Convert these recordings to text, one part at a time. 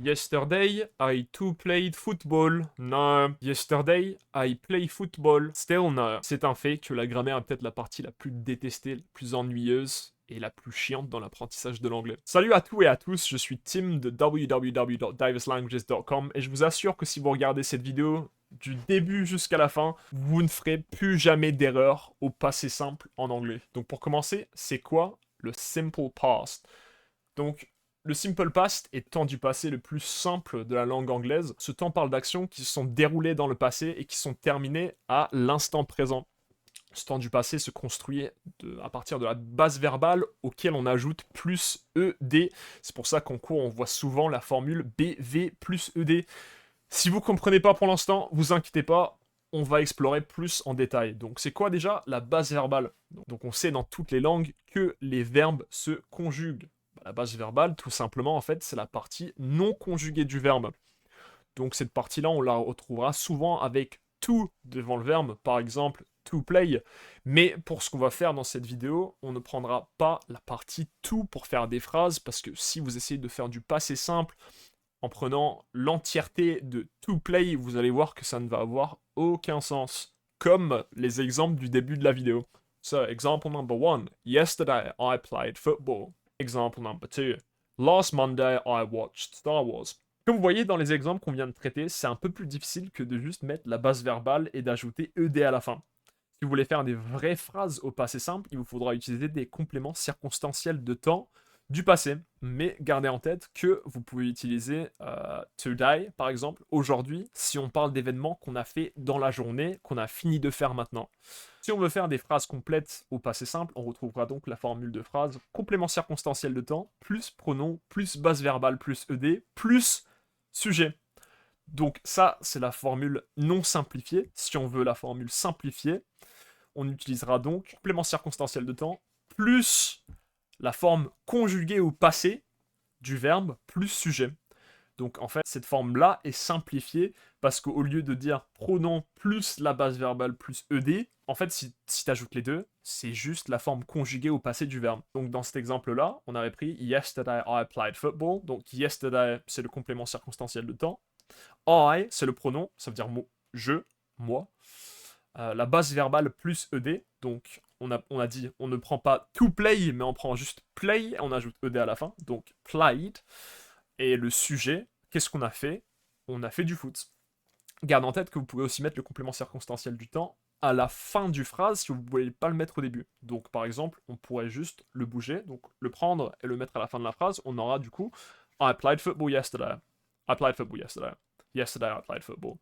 Yesterday, I too played football. No. Yesterday, I play football. Still no. C'est un fait que la grammaire est peut-être la partie la plus détestée, la plus ennuyeuse et la plus chiante dans l'apprentissage de l'anglais. Salut à tous et à tous, je suis Tim de www.diverslanguages.com et je vous assure que si vous regardez cette vidéo du début jusqu'à la fin, vous ne ferez plus jamais d'erreur au passé simple en anglais. Donc pour commencer, c'est quoi le simple past? Donc le simple past est le temps du passé le plus simple de la langue anglaise. Ce temps parle d'actions qui se sont déroulées dans le passé et qui sont terminées à l'instant présent. Ce temps du passé se construit à partir de la base verbale auquel on ajoute plus ED. C'est pour ça qu'en cours on voit souvent la formule BV plus ED. Si vous comprenez pas pour l'instant, vous inquiétez pas, on va explorer plus en détail. Donc c'est quoi déjà la base verbale? Donc on sait dans toutes les langues que les verbes se conjuguent. La base verbale, tout simplement, en fait, c'est la partie non conjuguée du verbe. Donc cette partie-là, on la retrouvera souvent avec to devant le verbe, par exemple to play. Mais pour ce qu'on va faire dans cette vidéo, on ne prendra pas la partie to pour faire des phrases, parce que si vous essayez de faire du passé simple en prenant l'entièreté de to play, vous allez voir que ça ne va avoir aucun sens. Comme les exemples du début de la vidéo. So, example number 1. Yesterday, I played football. Example number 2. Last Monday, I watched Star Wars. Comme vous voyez dans les exemples qu'on vient de traiter, c'est un peu plus difficile que de juste mettre la base verbale et d'ajouter ED à la fin. Si vous voulez faire des vraies phrases au passé simple, il vous faudra utiliser des compléments circonstanciels de temps du passé. Mais gardez en tête que vous pouvez utiliser today, par exemple, aujourd'hui, si on parle d'événements qu'on a fait dans la journée, qu'on a fini de faire maintenant. Si on veut faire des phrases complètes au passé simple, on retrouvera donc la formule de phrase complément circonstanciel de temps, plus pronom, plus base verbale, plus ED, plus sujet. Donc ça, c'est la formule non simplifiée. Si on veut la formule simplifiée, on utilisera donc complément circonstanciel de temps, plus la forme conjuguée au passé du verbe, plus sujet. Donc en fait, cette forme-là est simplifiée parce qu'au lieu de dire pronom plus la base verbale plus ED, en fait, si tu ajoutes les deux, c'est juste la forme conjuguée au passé du verbe. Donc dans cet exemple-là, on avait pris Yesterday I played football. Donc yesterday, c'est le complément circonstanciel de temps. I, c'est le pronom, ça veut dire je, moi. La base verbale plus ED, donc on a dit on ne prend pas to play, mais on prend juste play, et on ajoute ED à la fin, donc played. Et le sujet, qu'est-ce qu'on a fait? On a fait du foot. Garde en tête que vous pouvez aussi mettre le complément circonstanciel du temps à la fin du phrase si vous ne voulez pas le mettre au début. Donc par exemple, on pourrait juste le bouger, donc le prendre et le mettre à la fin de la phrase. On aura du coup I played football yesterday. I played football yesterday. Yesterday I played football.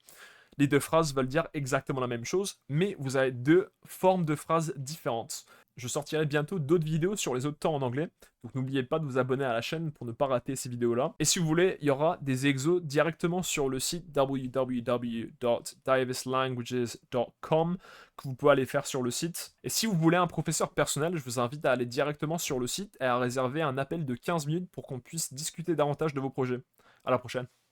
Les deux phrases veulent dire exactement la même chose, mais vous avez deux formes de phrases différentes. Je sortirai bientôt d'autres vidéos sur les autres temps en anglais, donc n'oubliez pas de vous abonner à la chaîne pour ne pas rater ces vidéos-là. Et si vous voulez, il y aura des exos directement sur le site www.diverslanguages.com que vous pouvez aller faire sur le site. Et si vous voulez un professeur personnel, je vous invite à aller directement sur le site et à réserver un appel de 15 minutes pour qu'on puisse discuter davantage de vos projets. À la prochaine.